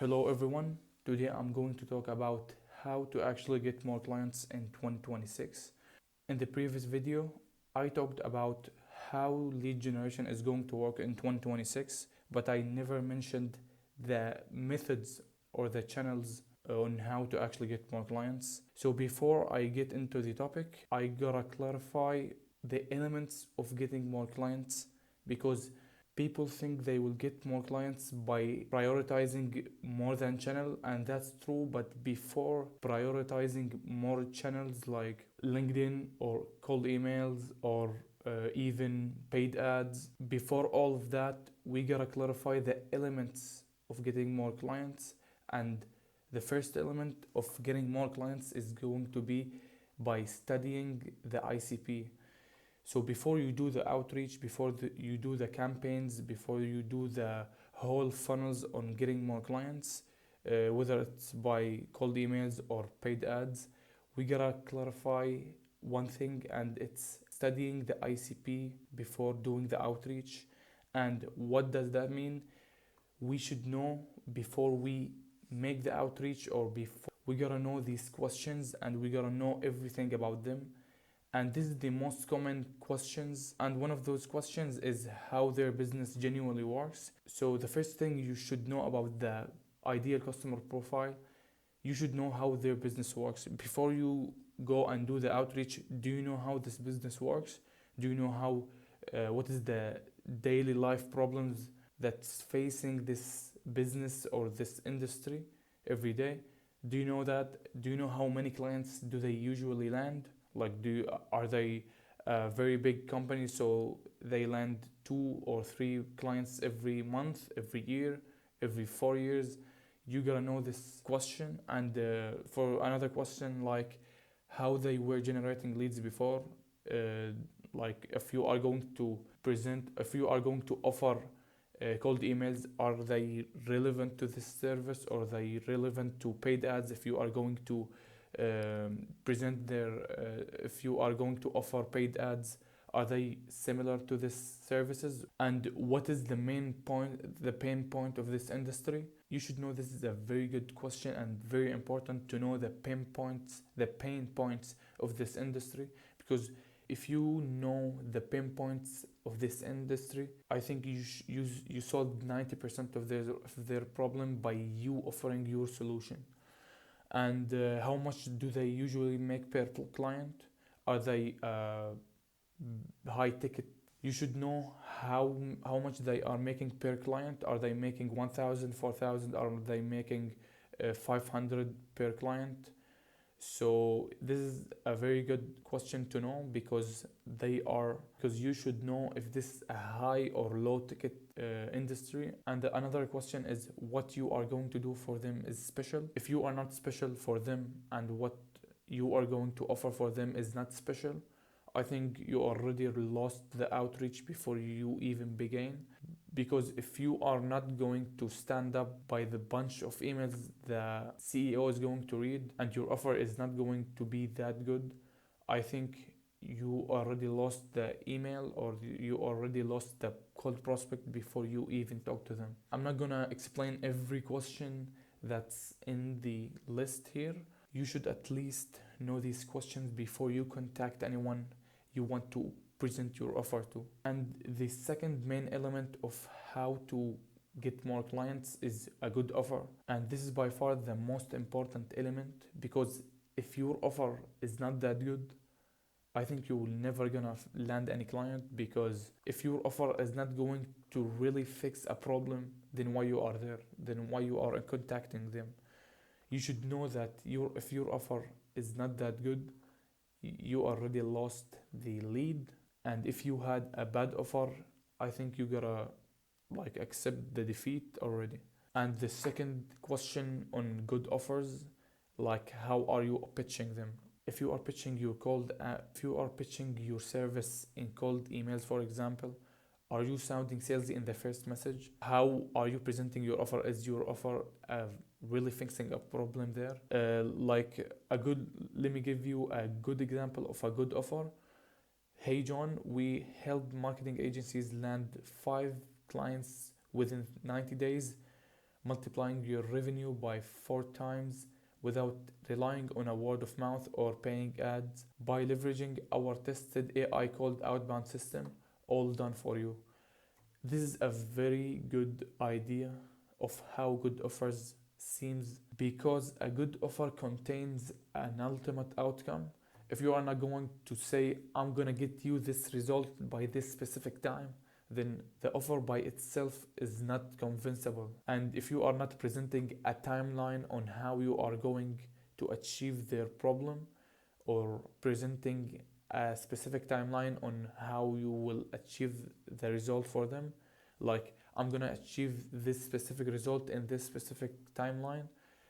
Hello everyone. Today I'm going to talk about how to actually get more clients in 2026. In the previous video, I talked about how lead generation is going to work in 2026, but I never mentioned the methods or the channels on how to actually get more clients. So before I get into the topic, I gotta clarify the elements of getting more clients because people think they will get more clients by prioritizing more than channel, and that's true, but before prioritizing more channels like LinkedIn or cold emails or even paid ads, before all of that we gotta clarify the elements of getting more clients. And the first element of getting more clients is going to be by studying the ICP. So before you do the outreach, you do the campaigns, before you do the whole funnels on getting more clients, whether it's by cold emails or paid ads, we gotta clarify one thing, and it's studying the ICP before doing the outreach. And what does that mean? We should know before we make the outreach, or before we gotta know these questions and we gotta know everything about them. And this is the most common questions, and one of those questions is how their business genuinely works. So the first thing you should know about the ideal customer profile, you should know how their business works before you go and do the outreach. Do you know how this business works? Do you know how what is the daily life problems that's facing this business or this industry every day? Do you know that? Do you know how many clients do they usually land? Like, are they a very big company, so they land 2 or 3 clients every month, every year, every 4 years? You gotta know this question. And for another question, like how they were generating leads before, like if you are going to if you are going to offer cold emails, are they relevant to this service, or are they relevant to paid ads? If you are going to present their if you are going to offer paid ads, are they similar to these services? And what is the pain point of this industry? You should know. This is a very good question and very important to know the pain points of this industry, because if you know the pain points of this industry, I think you solved 90% of their problem by you offering your solution. And how much do they usually make per client? Are they high ticket? You should know how much they are making per client. Are they making 1000, 4000? Are they making 500 per client? So this is a very good question to know, because you should know if this is a high or low ticket industry. And another question is what you are going to do for them is special. If you are not special for them, and what you are going to offer for them is not special, I think you already lost the outreach before you even begin. Because if you are not going to stand up by the bunch of emails the CEO is going to read, and your offer is not going to be that good, I think you already lost the email, or you already lost the cold prospect before you even talk to them. I'm not gonna explain every question that's in the list here. You should at least know these questions before you contact anyone you want to present your offer to. And the second main element of how to get more clients is a good offer. And this is by far the most important element, because if your offer is not that good, I think you will never gonna land any client. Because if your offer is not going to really fix a problem, then why you are there? Then why you are contacting them? You should know that if your offer is not that good, you already lost the lead. And if you had a bad offer, I think you gotta like accept the defeat already. And the second question on good offers, like how are you pitching them? If you are pitching if you are pitching your service in cold emails, for example, are you sounding salesy in the first message? How are you presenting your offer? Is your offer really fixing a problem there? Let me give you a good example of a good offer. Hey John, we helped marketing agencies land 5 clients within 90 days, multiplying your revenue by 4 times without relying on a word of mouth or paying ads by leveraging our tested AI called Outbound system, all done for you. This is a very good idea of how good offers seems, because a good offer contains an ultimate outcome. If you are not going to say, I'm gonna get you this result by this specific time, then the offer by itself is not convincible. And if you are not presenting a timeline on how you are going to achieve their problem, or presenting a specific timeline on how you will achieve the result for them, like I'm gonna achieve this specific result in this specific timeline,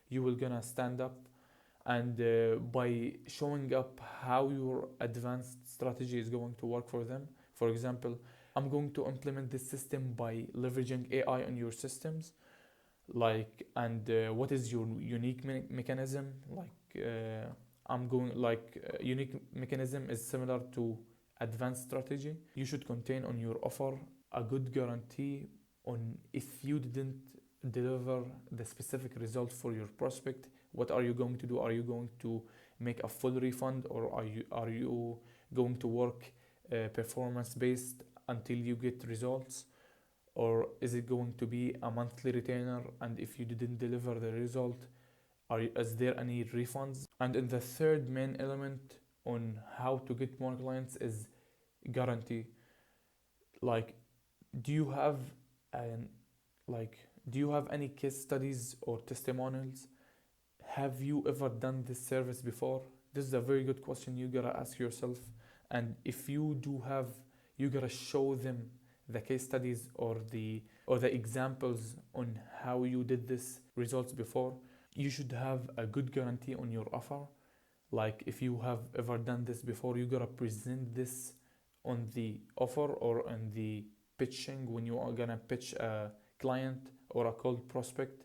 you will gonna stand up and by showing up how your advanced strategy is going to work for them. For example, I'm going to implement this system by leveraging AI on your systems, like, and what is your unique mechanism, like I'm going like unique mechanism is similar to advanced strategy. You should contain on your offer a good guarantee on if you didn't deliver the specific result for your prospect, what are you going to do? Are you going to make a full refund, or are you going to work performance based until you get results? Or is it going to be a monthly retainer, and if you didn't deliver the result, is there any refunds? And in the third main element on how to get more clients is guarantee. Like, do you have an like do you have any case studies or testimonials? Have you ever done this service before? This is a very good question you gotta ask yourself. And if you do have, you gotta show them the case studies or the examples on how you did this results before. You should have a good guarantee on your offer. Like, if you have ever done this before, you gotta present this on the offer or on the pitching. When you are gonna pitch a client or a cold prospect,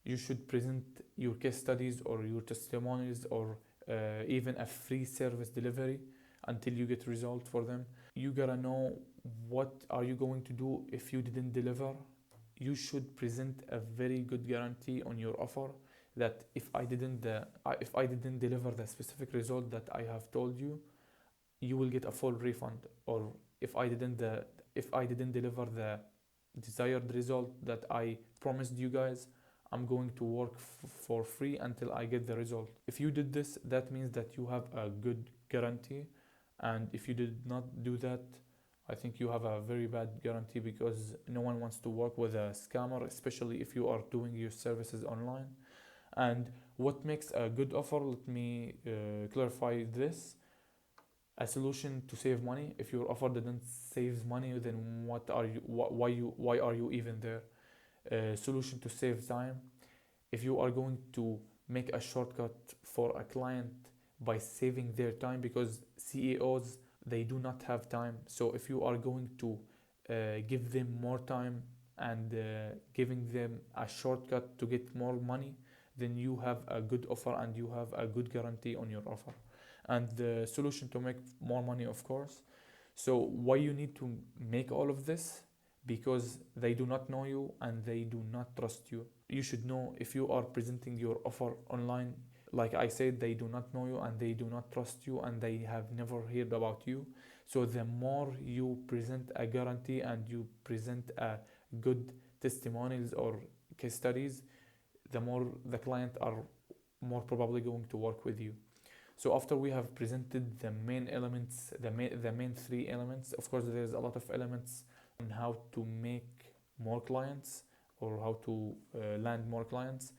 you should present your case studies or your testimonials, or even a free service delivery until you get result for them. You gotta know what are you going to do if you didn't deliver. You should present a very good guarantee on your offer that if I didn't deliver the specific result that I have told you, you will get a full refund. Or if I didn't deliver the desired result that I promised you guys, I'm going to work for free until I get the result. If you did this, that means that you have a good guarantee. And if you did not do that, I think you have a very bad guarantee, because no one wants to work with a scammer, especially if you are doing your services online. And what makes a good offer? Let me clarify this. A solution to save money. If your offer didn't save money, then why are you even there? Solution to save time. If you are going to make a shortcut for a client by saving their time, because CEOs, they do not have time. So if you are going to give them more time and giving them a shortcut to get more money, then you have a good offer and you have a good guarantee on your offer. And the solution to make more money, of course. So why you need to make all of this? Because they do not know you and they do not trust you. You should know if you are presenting your offer online. Like I said, they do not know you and they do not trust you and they have never heard about you. So the more you present a guarantee and you present a good testimonials or case studies, the more the client are more probably going to work with you. So after we have presented the main elements, the main three elements, of course there's a lot of elements on how to make more clients or how to land more clients.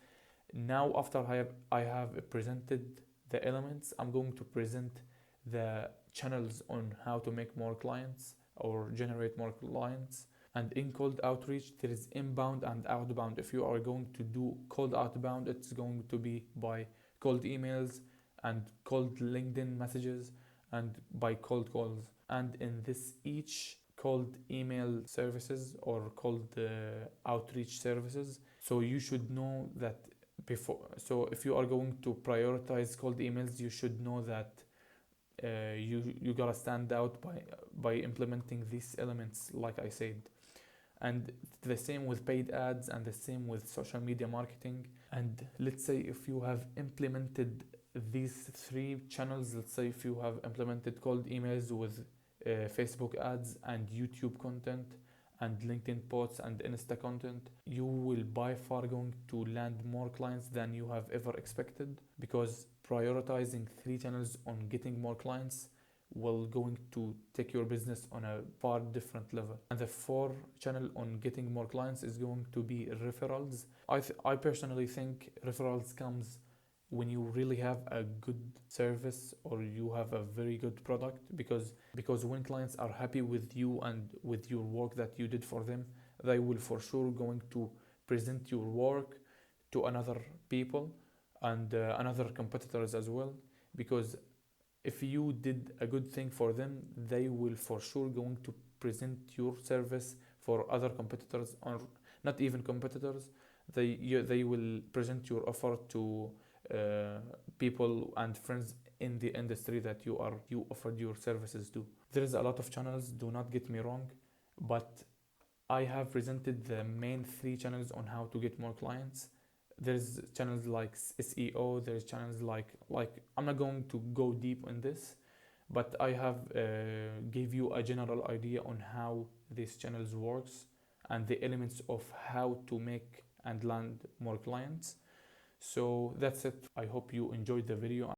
Now after I have presented the elements, I'm going to present the channels on how to make more clients or generate more clients. And in cold outreach, there is inbound and outbound. If you are going to do cold outbound, it's going to be by cold emails and cold LinkedIn messages and by cold calls. And in this each cold email services or cold outreach services, so you should know that before. So if you are going to prioritize cold emails, you should know that you gotta stand out by implementing these elements, like I said. And the same with paid ads, and the same with social media marketing. And let's say if you have implemented these three channels, let's say if you have implemented cold emails with Facebook ads and YouTube content and LinkedIn posts and Insta content, you will by far going to land more clients than you have ever expected, because prioritizing three channels on getting more clients will going to take your business on a far different level. And the fourth channel on getting more clients is going to be referrals. I personally think referrals comes when you really have a good service or you have a very good product, because when clients are happy with you and with your work that you did for them, they will for sure going to present your work to another people and another competitors as well. Because if you did a good thing for them, they will for sure going to present your service for other competitors, or not even competitors. They will present your offer to people and friends in the industry that you offered your services to. There is a lot of channels, do not get me wrong, but I have presented the main three channels on how to get more clients. There's channels like SEO, there's channels like I'm not going to go deep in this, but I have gave you a general idea on how these channels works and the elements of how to make and land more clients. So that's it. I hope you enjoyed the video.